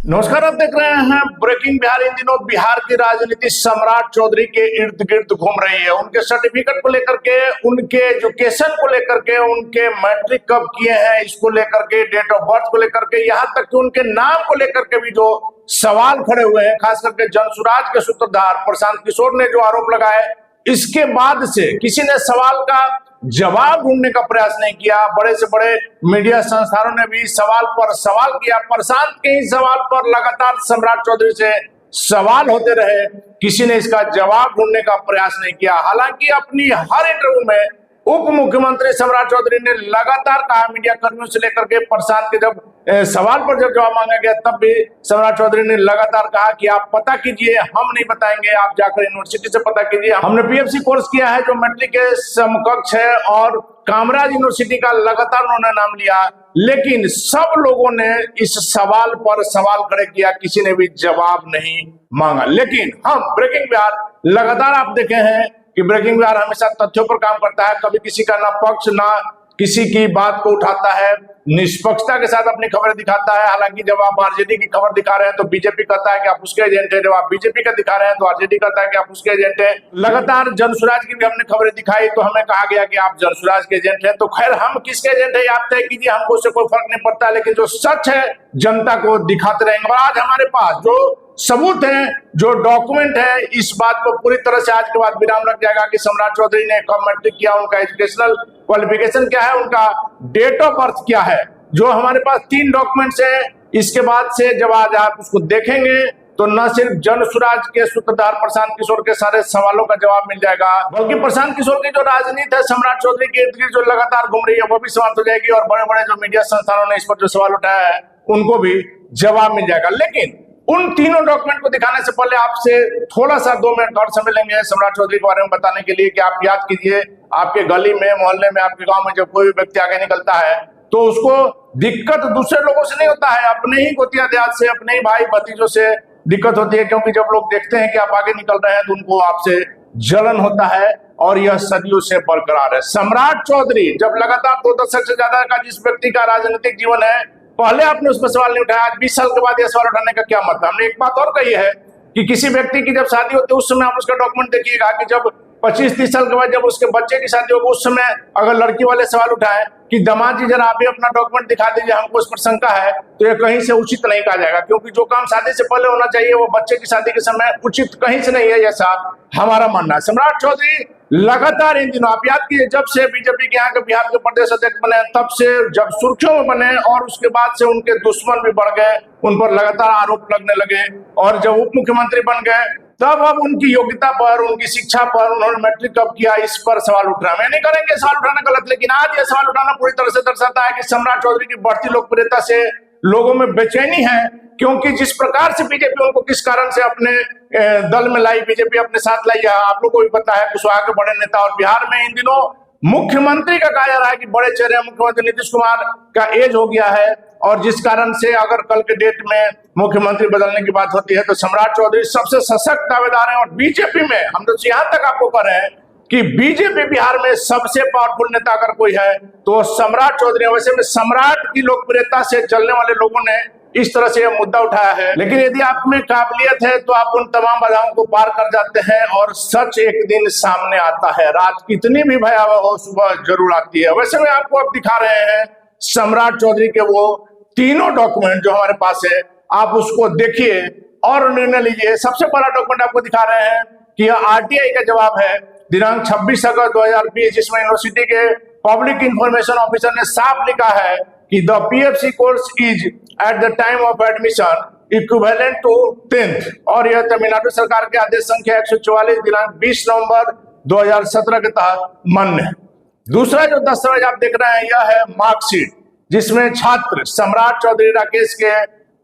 नमस्कार, आप देख रहे हैं ब्रेकिंग बिहार। इन दिनों बिहार की राजनीति सम्राट चौधरी के इर्द गिर्द घूम रही है। उनके सर्टिफिकेट को लेकर के, उनके एजुकेशन को लेकर के, उनके मैट्रिक कब किए हैं इसको लेकर के, डेट ऑफ बर्थ को लेकर के, यहाँ तक कि उनके नाम को लेकर के भी जो सवाल खड़े हुए हैं, खास करके जनसुराज के सूत्रधार प्रशांत किशोर ने जो आरोप लगाए, इसके बाद से किसी ने सवाल का जवाब ढूंढने का प्रयास नहीं किया। बड़े से बड़े मीडिया संस्थानों ने भी सवाल पर सवाल किया। प्रशांत के ही सवाल पर लगातार सम्राट चौधरी से सवाल होते रहे, किसी ने इसका जवाब ढूंढने का प्रयास नहीं किया। हालांकि अपनी हर इंटरव्यू में उप मुख्यमंत्री सम्राट चौधरी ने लगातार कहा, मीडिया कर्मियों से लेकर के प्रशांत के जब सवाल पर जब जवाब मांगा गया तब भी सम्राट चौधरी ने लगातार कहा कि आप पता कीजिए, हम नहीं बताएंगे, आप जाकर यूनिवर्सिटी से पता कीजिए। हमने पीएफसी कोर्स किया है जो मैट्रिक के समकक्ष है, और कामराज यूनिवर्सिटी का लगातार उन्होंने नाम लिया, लेकिन सब लोगों ने इस सवाल पर सवाल खड़े किया, किसी ने भी जवाब नहीं मांगा। लेकिन हम ब्रेकिंग बिहार लगातार आप देखे हैं कि ब्रेकिंग बिहार हमेशा तथ्यों पर काम करता है, कभी किसी का ना पक्ष ना किसी की बात को उठाता है, निष्पक्षता के साथ अपनी खबरें दिखाता है। हालांकि जब आप आरजेडी की खबर दिखा रहे हैं तो बीजेपी कहता है कि आप उसके एजेंट हैं, जब आप बीजेपी का दिखा रहे हैं तो आरजेडी कहता है कि आप उसके एजेंट हैं। लगातार जनसुराज की भी हमने खबरें दिखाई तो हमें कहा गया कि आप जनसुराज के एजेंट हैं। तो खैर, हम किसके एजेंट है आप तय कीजिए, हमको उससे कोई फर्क नहीं पड़ता, लेकिन जो सच है जनता को दिखाते रहेंगे। और आज हमारे पास जो सबूत है, जो डॉक्यूमेंट है, इस बात को पूरी तरह से आज के बाद विराम लग जाएगा कि सम्राट चौधरी ने कब मैट्रिक किया, उनका एजुकेशनल क्वालिफिकेशन क्या है, उनका डेट ऑफ बर्थ क्या है। जो हमारे पास 3 डॉक्यूमेंट्स हैं, इसके बाद से जब आज आप उसको देखेंगे तो न सिर्फ जनसुराज के सूत्रधार प्रशांत किशोर के सारे सवालों का जवाब मिल जाएगा, बल्कि प्रशांत किशोर की जो राजनीति है सम्राट चौधरी के इर्द गिर्द जो लगातार घूम रही है वो भी समाप्त हो जाएगी, और बड़े बड़े जो मीडिया संस्थानों ने इस पर जो सवाल उठाया है उनको भी जवाब मिल जाएगा। लेकिन उन तीनों डॉक्यूमेंट को दिखाने से पहले आपसे थोड़ा सा 2 मिनट और समय लेंगे सम्राट चौधरी के बारे में बताने के लिए कि आप याद कीजिए, आपके गली में, मोहल्ले में, आपके गांव में जब कोई भी व्यक्ति आगे निकलता है तो उसको दिक्कत दूसरे लोगों से नहीं होता है, अपने ही गोतिया देहात से, अपने ही भाई भतीजों से दिक्कत होती है, क्योंकि जब लोग देखते हैं कि आप आगे निकल रहे हैं तो उनको आपसे जलन होता है, और यह सदियों से बरकरार है। सम्राट चौधरी जब लगातार 2 दशक से ज्यादा का जिस व्यक्ति का राजनीतिक जीवन है, पहले आपने उस पर सवाल नहीं उठाया, आज 20 साल के बाद यह सवाल उठाने का क्या मतलब। हमने एक बात और कही है कि किसी व्यक्ति की जब शादी होती है उस समय आप उसका डॉक्यूमेंट देखिएगा कि जब 25-30 साल के बाद जब उसके बच्चे की शादी होगी उस समय अगर लड़की वाले सवाल उठाए कि दामाद जी जरा आप भी अपना डॉक्यूमेंट दिखा दीजिए, हमको उस पर शंका है, तो ये कहीं से उचित नहीं कहा जाएगा, क्योंकि जो काम शादी से पहले होना चाहिए वो बच्चे की शादी के समय उचित कहीं से नहीं है, ऐसा हमारा मानना है। सम्राट चौधरी लगातार इन दिनों आप याद कीजिए, जब से बीजेपी के यहाँ के बिहार के प्रदेश अध्यक्ष बने, तब से जब सुर्खियों में बने और उसके बाद से उनके दुश्मन भी बढ़ गए, उन पर लगातार आरोप लगने लगे, और जब उप मुख्यमंत्री बन गए तब अब उनकी योग्यता पर, उनकी शिक्षा पर, उन्होंने मैट्रिक कब किया, इस पर सवाल उठ रहा है। मैं नहीं करेंगे सवाल उठाना गलत, लेकिन आज यह सवाल उठाना पूरी तरह से दर्शाता है कि सम्राट चौधरी की बढ़ती लोकप्रियता से लोगों में बेचैनी है, क्योंकि जिस प्रकार से बीजेपी उनको किस कारण से अपने दल में लाई, बीजेपी अपने साथ लाई, आप लोग को भी पता है, कुशवाहा के बड़े नेता। और बिहार में इन दिनों मुख्यमंत्री का कहा जा रहा है कि बड़े चेहरे मुख्यमंत्री नीतीश कुमार का एज हो गया है, और जिस कारण से अगर कल के डेट में मुख्यमंत्री बदलने की बात होती है तो सम्राट चौधरी सबसे सशक्त दावेदार हैं। और बीजेपी में हम तो यहां तक आपको कह रहे हैं कि बीजेपी बिहार में सबसे पावरफुल नेता अगर कोई है तो सम्राट चौधरी है। वैसे में सम्राट की लोकप्रियता से जलने वाले लोगों ने इस तरह से यह मुद्दा उठाया है, लेकिन यदि आप में काबिलियत है तो आप उन तमाम बाधाओं को पार कर जाते हैं और सच एक दिन सामने आता है। रात कितनी भी भयावह हो, सुबह जरूर आती है। वैसे में आपको अब दिखा रहे हैं सम्राट चौधरी के वो तीनों डॉक्यूमेंट जो हमारे पास है, आप उसको देखिए और निर्णय लीजिए। सबसे पहला डॉक्यूमेंट आपको दिखा रहे हैं कि यह आरटीआई का जवाब है दिनांक 26 अगस्त 2020, जिसमें यूनिवर्सिटी के पब्लिक इंफॉर्मेशन ऑफिसर ने साफ लिखा है कि the PFC course is at the time of admission equivalent to 10th, और यह तमिलनाडु सरकार के आदेश संख्या 144 दिनांक 20 नवंबर 2017 के तहत मान्य है। दूसरा जो दस्तावेज आप देख रहे हैं यह है मार्कशीट, जिसमें छात्र सम्राट चौधरी राकेश के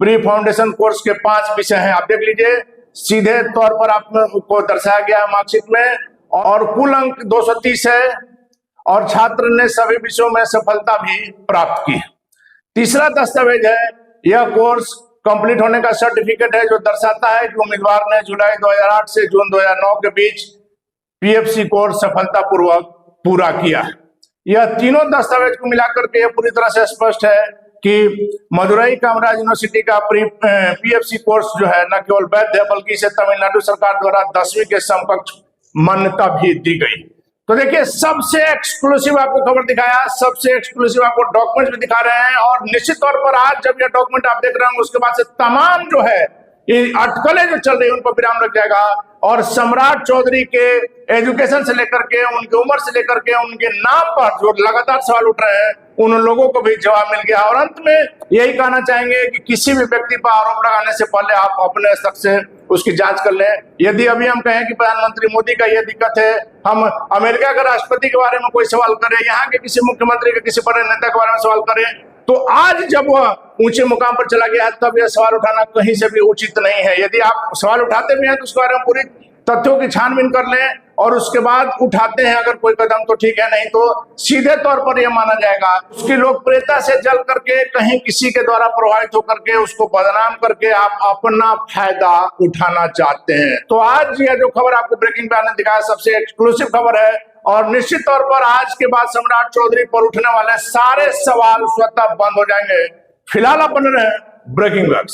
प्री फाउंडेशन कोर्स के 5 विषय हैं। आप देख लीजिए, सीधे तौर पर आपको दर्शाया गया है मार्कशीट में, और कुल अंक 230 है, और छात्र ने सभी विषयों में सफलता भी प्राप्त की। तीसरा दस्तावेज है, यह कोर्स कंप्लीट होने का सर्टिफिकेट है, जो दर्शाता है कि उम्मीदवार ने जुलाई 2008 से जून 2009 के बीच पीएफसी कोर्स सफलतापूर्वक पूरा किया है। यह तीनों दस्तावेज को मिलाकर के यह पूरी तरह से स्पष्ट है कि मदुरई कामराज यूनिवर्सिटी का पीएफसी कोर्स जो है न केवल वैध है बल्कि इसे तमिलनाडु सरकार द्वारा 10वीं के समकक्ष मान्यता भी दी गई। तो देखिए सबसे एक्सक्लूसिव आपको खबर दिखाया, सबसे एक्सक्लूसिव आपको डॉक्यूमेंट भी दिखा रहे हैं और निश्चित तौर पर आज जब यह डॉक्यूमेंट आप देख रहे होंगे उसके बाद से तमाम जो है ये अटकलें जो चल रही है उन पर विराम लग जाएगा और सम्राट चौधरी के एजुकेशन से लेकर के उनकी उम्र से लेकर के उनके नाम पर जो लगातार सवाल उठ रहे हैं उन लोगों को भी जवाब मिल गया। और अंत में यही कहना चाहेंगे कि किसी भी व्यक्ति पर आरोप लगाने से पहले आप अपने स्तर से उसकी जांच कर लें। यदि अभी हम कहें कि प्रधानमंत्री मोदी का यह दिक्कत है, हम अमेरिका के राष्ट्रपति के बारे में कोई सवाल करें, यहाँ के किसी मुख्यमंत्री के किसी बड़े नेता के बारे में सवाल करें, तो आज जब वह ऊंचे मुकाम पर चला गया है तब यह सवाल उठाना कहीं से भी उचित नहीं है। यदि आप सवाल उठाते भी हैं तो उसके बारे में पूरी तथ्यों की छानबीन कर लें और उसके बाद उठाते हैं अगर कोई कदम तो ठीक है, नहीं तो सीधे तौर पर यह माना जाएगा उसकी लोकप्रियता से जल करके कहीं किसी के द्वारा प्रभावित होकर के उसको बदनाम करके आप अपना फायदा उठाना चाहते हैं। तो आज यह जो खबर आपको ब्रेकिंग बयान ने दिखाया सबसे एक्सक्लूसिव खबर है और निश्चित तौर पर आज के बाद सम्राट चौधरी पर उठने वाले सारे सवाल स्वतः बंद हो जाएंगे। फिलहाल आप बने रहे ब्रेकिंग बयान।